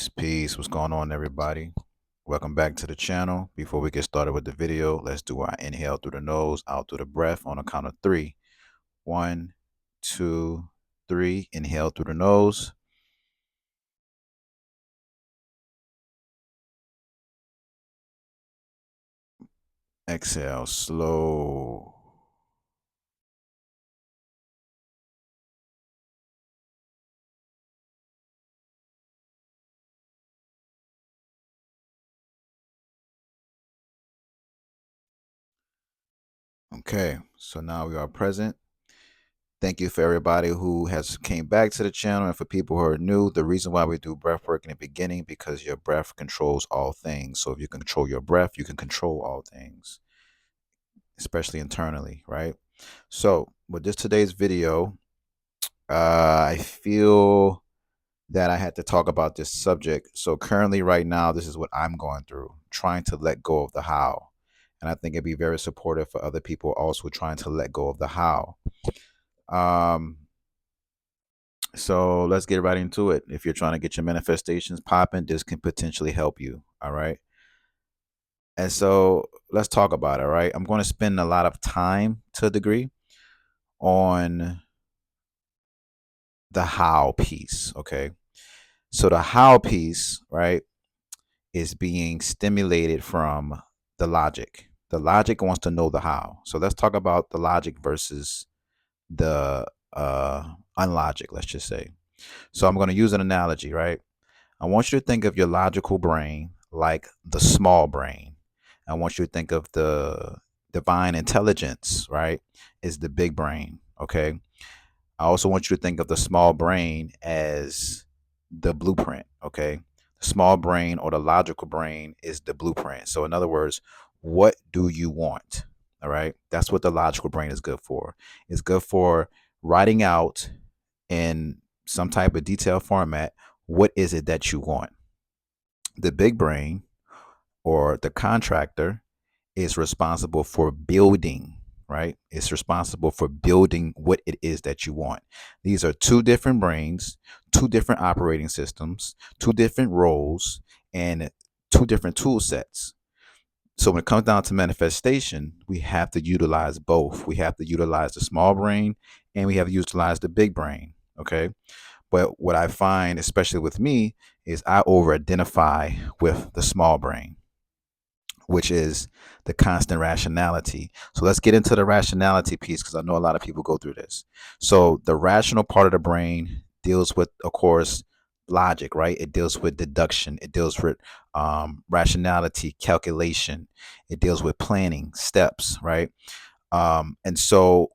Peace. What's going on, everybody? Welcome back to the channel. Before we get started with the video, let's do our inhale through the nose, out through the breath on a count of three. 1, 2, 3. Inhale through the nose. Exhale slow. Okay, so now we are present. Thank you for everybody who has came back to the channel, and for people who are new. The reason why we do breath work in the beginning, because your breath controls all things. So if you control your breath, you can control all things, especially internally, right? So with today's video, I feel that I had to talk about this subject. So currently, right now, this is what I'm going through, trying to let go of the how. And I think it'd be very supportive for other people also trying to let go of the how. So let's get right into it. If you're trying to get your manifestations popping, this can potentially help you. All right. And so let's talk about it. All right. I'm going to spend a lot of time to a degree on the how piece. Okay. So the how piece, right, is being stimulated from the logic. The logic wants to know the how. So let's talk about the logic versus the unlogic, let's just say. So I'm going to use an analogy, right? I want you to think of your logical brain like the small brain. I want you to think of the divine intelligence, right, is the big brain, okay? I also want you to think of the small brain as the blueprint, okay? The small brain or the logical brain is the blueprint. So, in other words, what do you want? All right. That's what the logical brain is good for. It's good for writing out in some type of detailed format what is it that you want. The big brain or the contractor is responsible for building, right? It's responsible for building what it is that you want. These are two different brains, two different operating systems, two different roles, and two different tool sets. So when it comes down to manifestation, we have to utilize both. We have to utilize the small brain and we have to utilize the big brain. Okay. But what I find, especially with me, is I over identify with the small brain, which is the constant rationality. So let's get into the rationality piece because I know a lot of people go through this. So the rational part of the brain deals with, of course, logic, right? It deals with deduction. It deals with rationality, calculation. It deals with planning, steps, right? And so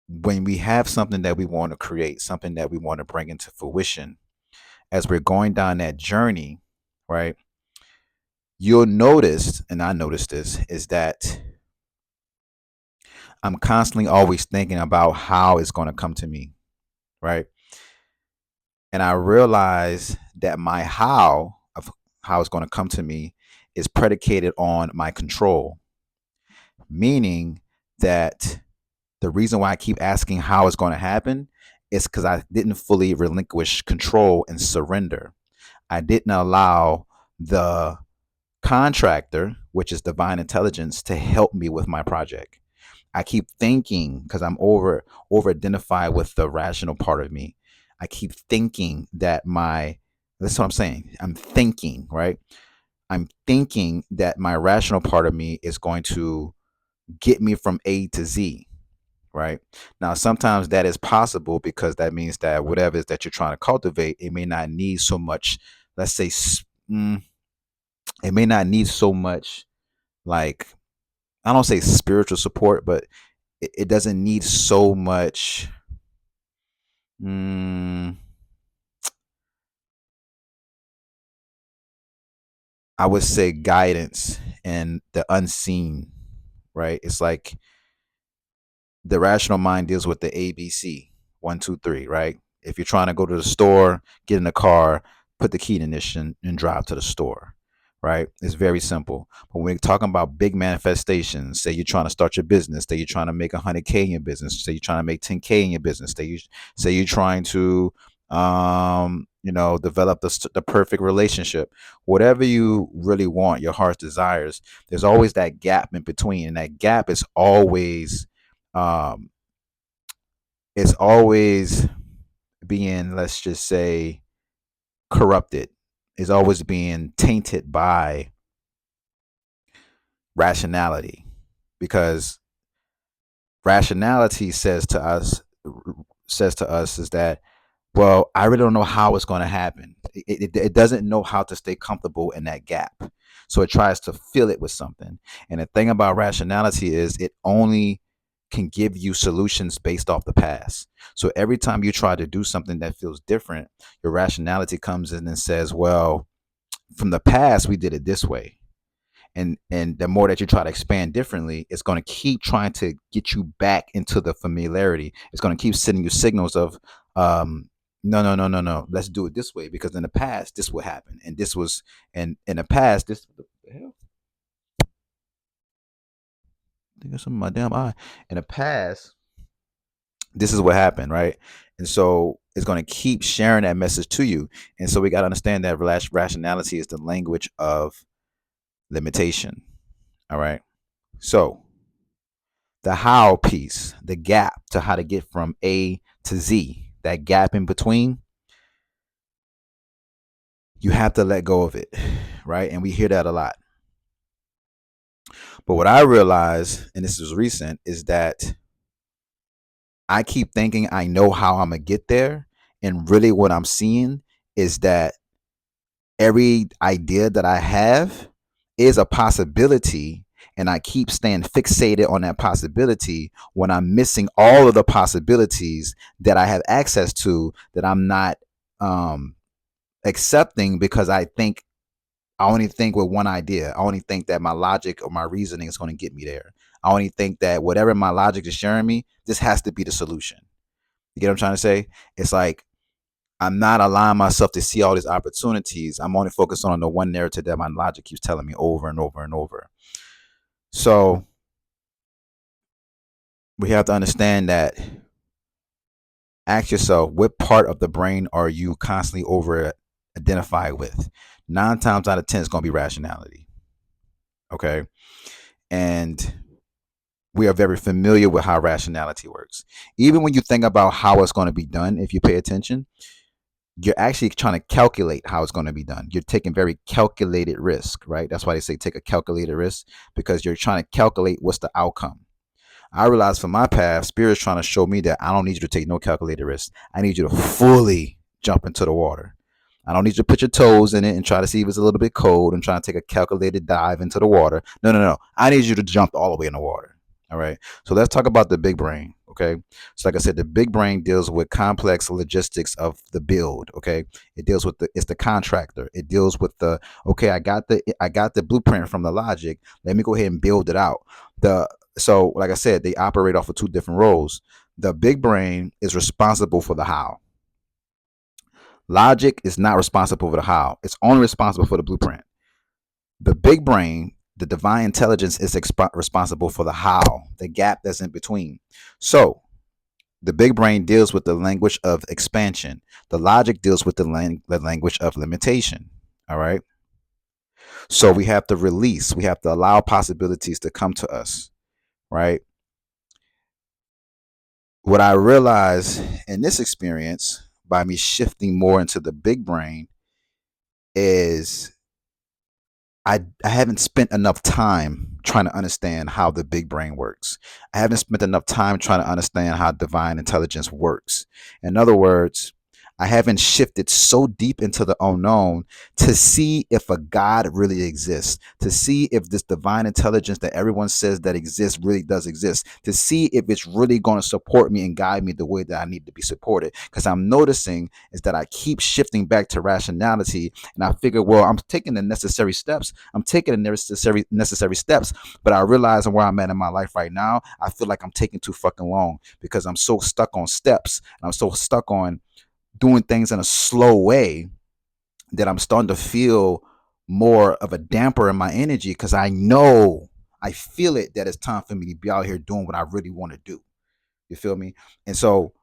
when we have something that we want to create, something that we want to bring into fruition, as we're going down that journey, right? You'll notice, and I noticed this, is that I'm constantly always thinking about how it's going to come to me, right? And I realize that my how of how it's going to come to me is predicated on my control, meaning that the reason why I keep asking how it's going to happen is because I didn't fully relinquish control and surrender. I didn't allow the contractor, which is divine intelligence, to help me with my project. I keep thinking because I'm over identified with the rational part of me. I keep thinking that that's what I'm saying. I'm thinking, right? I'm thinking that my rational part of me is going to get me from A to Z, right? Now, sometimes that is possible because that means that whatever it is that you're trying to cultivate, it may not need so much, let's say, it may not need so much, like, I don't say spiritual support, but it doesn't need so much. Mm, I would say guidance and the unseen, right? It's like the rational mind deals with the ABC, 1, 2, 3, right? If you're trying to go to the store, get in the car, put the key in ignition, and drive to the store, right? It's very simple. But when we're talking about big manifestations, say you're trying to start your business, say you're trying to make 100K in your business, say you're trying to make 10K in your business, say you're trying to develop the perfect relationship, whatever you really want, your heart's desires. There's always that gap in between, and that gap um, is always being, let's just say, corrupted. Is always being tainted by rationality, because rationality says to us is that, well, I really don't know how it's going to happen. It doesn't know how to stay comfortable in that gap. So it tries to fill it with something. And the thing about rationality is it only can give you solutions based off the past. So every time you try to do something that feels different, your rationality comes in and says, well, from the past, we did it this way. And the more that you try to expand differently, it's going to keep trying to get you back into the familiarity. It's going to keep sending you signals of, no, no, no, no, no, let's do it this way, because in the past this would happen, and this was, and in the past this, what the hell, I think it's something in my damn eye. In the past, this is what happened, right? And so it's going to keep sharing that message to you. And so we got to understand that rationality is the language of limitation. All right. So the how piece, the gap to how to get from A to Z, that gap in between, you have to let go of it, right? And we hear that a lot. But what I realize, and this is recent, is that I keep thinking I know how I'm going to get there. And really, what I'm seeing is that every idea that I have is a possibility, and I keep staying fixated on that possibility when I'm missing all of the possibilities that I have access to, that I'm not um, accepting, because I only think with one idea. I only think that my logic or my reasoning is going to get me there. I only think that whatever my logic is sharing me, this has to be the solution. You get what I'm trying to say? It's like I'm not allowing myself to see all these opportunities. I'm only focused on the one narrative that my logic keeps telling me over and over and over. So we have to understand that. Ask yourself, what part of the brain are you constantly over identified with? 9 times out of 10, it's going to be rationality. Okay. And we are very familiar with how rationality works. Even when you think about how it's going to be done, if you pay attention, you're actually trying to calculate how it's going to be done. You're taking very calculated risk, right? That's why they say take a calculated risk, because you're trying to calculate what's the outcome. I realized from my path, Spirit's trying to show me that I don't need you to take no calculated risk. I need you to fully jump into the water. I don't need you to put your toes in it and try to see if it's a little bit cold and try to take a calculated dive into the water. No, no, no. I need you to jump all the way in the water. All right. So let's talk about the big brain. Okay. So like I said, the big brain deals with complex logistics of the build. Okay. It deals with it's the contractor. It deals with the, okay, I got the blueprint from the logic. Let me go ahead and build it out. So like I said, they operate off of two different roles. The big brain is responsible for the how. Logic is not responsible for the how. It's only responsible for the blueprint. The big brain, the divine intelligence, is responsible for the how, the gap that's in between. So the big brain deals with the language of expansion. The logic deals with the language of limitation. All right. So we have to release, we have to allow possibilities to come to us. Right. What I realized in this experience, by me shifting more into the big brain, is I haven't spent enough time trying to understand how the big brain works. I haven't spent enough time trying to understand how divine intelligence works. In other words, I haven't shifted so deep into the unknown to see if a God really exists, to see if this divine intelligence that everyone says that exists really does exist, to see if it's really going to support me and guide me the way that I need to be supported. Because I'm noticing is that I keep shifting back to rationality, and I figure, well, I'm taking the necessary steps. I'm taking the necessary steps, but I realize where I'm at in my life right now, I feel like I'm taking too fucking long, because I'm so stuck on steps, and I'm so stuck on doing things in a slow way, that I'm starting to feel more of a damper in my energy, because I feel it, that it's time for me to be out here doing what I really want to do. You feel me? And so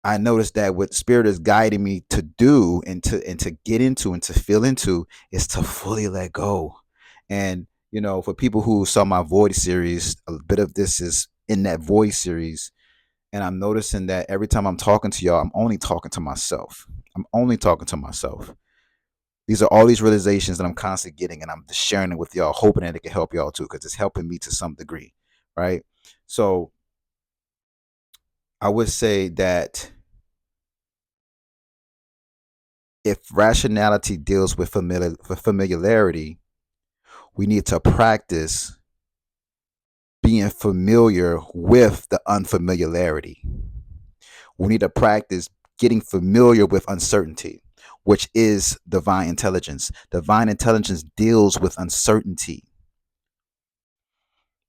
I noticed that what spirit is guiding me to do and to get into and to feel into is to fully let go. And for people who saw my Void series, a bit of this is in that Void series. And I'm noticing that every time I'm talking to y'all, I'm only talking to myself. I'm only talking to myself. These are all these realizations that I'm constantly getting, and I'm just sharing it with y'all, hoping that it can help y'all too, because it's helping me to some degree, right? So I would say that if rationality deals with familiarity, we need to practice being familiar with the unfamiliarity. We need to practice getting familiar with uncertainty, which is divine intelligence. Divine intelligence deals with uncertainty.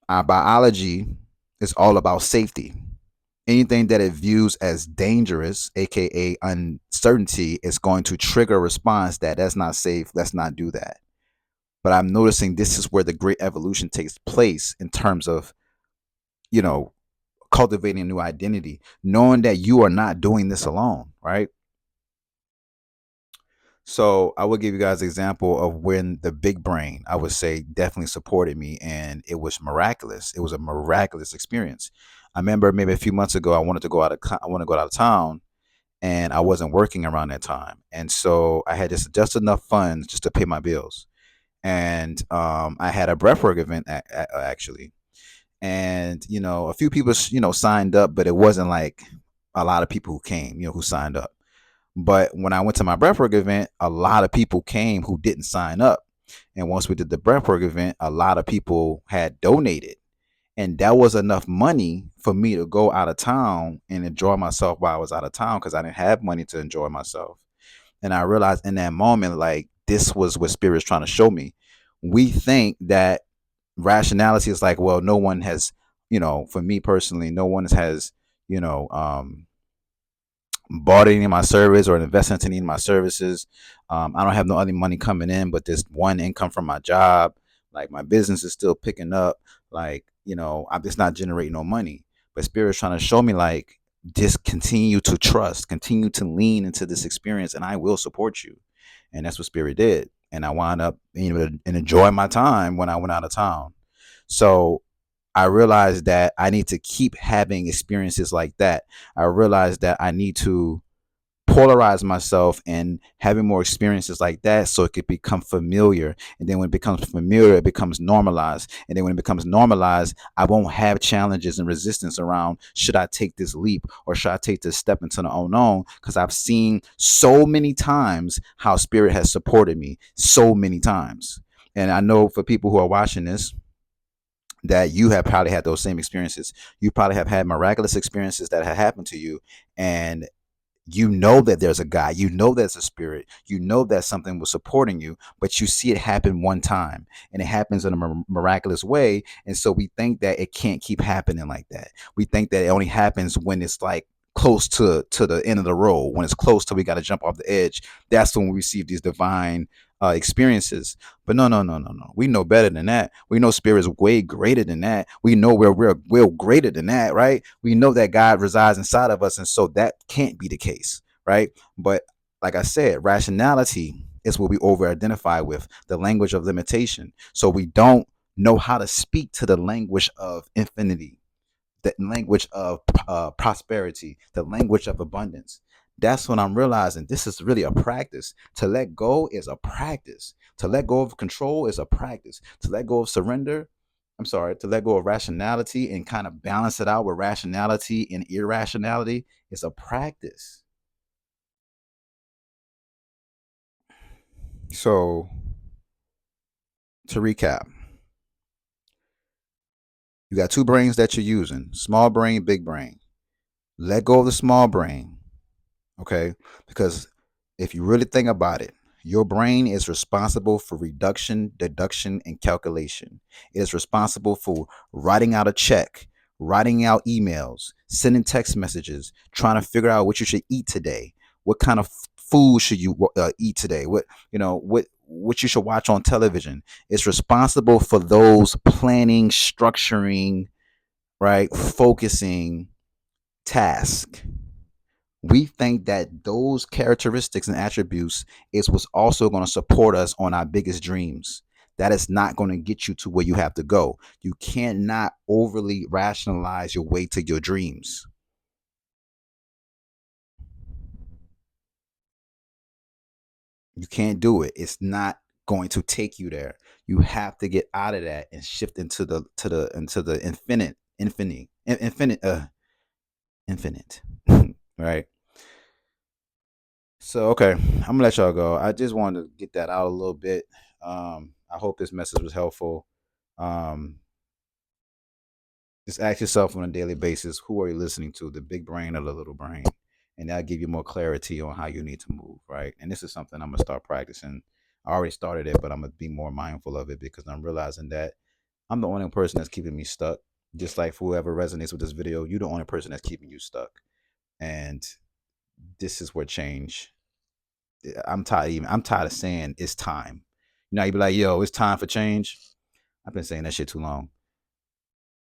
Our biology is all about safety. Anything that it views as dangerous, aka uncertainty, is going to trigger a response that that's not safe, let's not do that. But I'm noticing this is where the great evolution takes place in terms of, you know, cultivating a new identity, knowing that you are not doing this alone, right? So I will give you guys an example of when the big brain, I would say, definitely supported me, and it was miraculous. It was a miraculous experience. I remember maybe a few months ago, I want to go out of town, and I wasn't working around that time, and so I had just enough funds just to pay my bills, and I had a breathwork event actually, and a few people signed up, but it wasn't like a lot of people who came, who signed up. But when I went to my breathwork event, a lot of people came who didn't sign up. And once we did the breathwork event, a lot of people had donated. And that was enough money for me to go out of town and enjoy myself while I was out of town because I didn't have money to enjoy myself. And I realized in that moment, like, this was what Spirit's trying to show me. We think that rationality is like, well, no one has, for me personally, no one has, you know, bought any of my service or invested into any of my services. I don't have no other money coming in, but this one income from my job. Like, my business is still picking up. Like, I'm just not generating no money. But Spirit's trying to show me, like, just continue to trust, continue to lean into this experience, and I will support you. And that's what Spirit did. And I wound up being able to enjoy my time when I went out of town. So I realized that I need to keep having experiences like that. I realized that I need to polarize myself and having more experiences like that so it could become familiar. And then when it becomes familiar, it becomes normalized. And then when it becomes normalized, I won't have challenges and resistance around, should I take this leap or should I take this step into the unknown? Because I've seen so many times how Spirit has supported me so many times. And I know for people who are watching this, that you have probably had those same experiences. You probably have had miraculous experiences that have happened to you, and you know that there's a God, you know there's a spirit, you know that something was supporting you, but you see it happen one time and it happens in a miraculous way. And so we think that it can't keep happening like that. We think that it only happens when it's like close to the end of the road, when it's close to we got to jump off the edge. That's when we receive these divine experiences. But no, no, no, no, no. We know better than that. We know spirit is way greater than that. We know we're greater than that, right? We know that God resides inside of us, and so that can't be the case, right? But like I said, rationality is what we over-identify with, the language of limitation. So we don't know how to speak to the language of infinity, the language of prosperity, the language of abundance. That's when I'm realizing this is really a practice. To let go is a practice. To let go of control is a practice. To let go of surrender, to let go of rationality and kind of balance it out with rationality and irrationality is a practice. So, to recap, you got two brains that you're using, small brain, big brain. Let go of the small brain, okay? Because if you really think about it, your brain is responsible for reduction, deduction, and calculation. It is responsible for writing out a check, writing out emails, sending text messages, trying to figure out what you should eat today, what kind of food should you eat today, what you should watch on television. It's responsible for those planning, structuring, right, focusing task. We think that those characteristics and attributes is what's also going to support us on our biggest dreams. That is not going to get you to where you have to go. You cannot overly rationalize your way to your dreams. You can't do it. It's not going to take you there. You have to get out of that and shift into the infinite, right? So okay, I'm gonna let y'all go. I just wanted to get that out a little bit. I hope this message was helpful. Um, just ask yourself on a daily basis, who are you listening to, the big brain or the little brain? And that'll give you more clarity on how you need to move, right? And this is something I'm gonna start practicing. I already started it, but I'm gonna be more mindful of it because I'm realizing that I'm the only person that's keeping me stuck. Just like for whoever resonates with this video, you're the only person that's keeping you stuck. And this is where change. I'm tired of saying it's time. You know, you be like, yo, it's time for change. I've been saying that shit too long.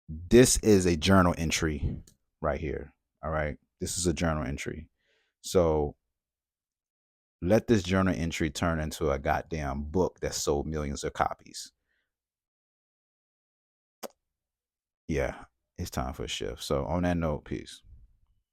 This is a journal entry right here. All right. This is a journal entry. So let this journal entry turn into a goddamn book that sold millions of copies. Yeah, it's time for a shift. So on that note, peace.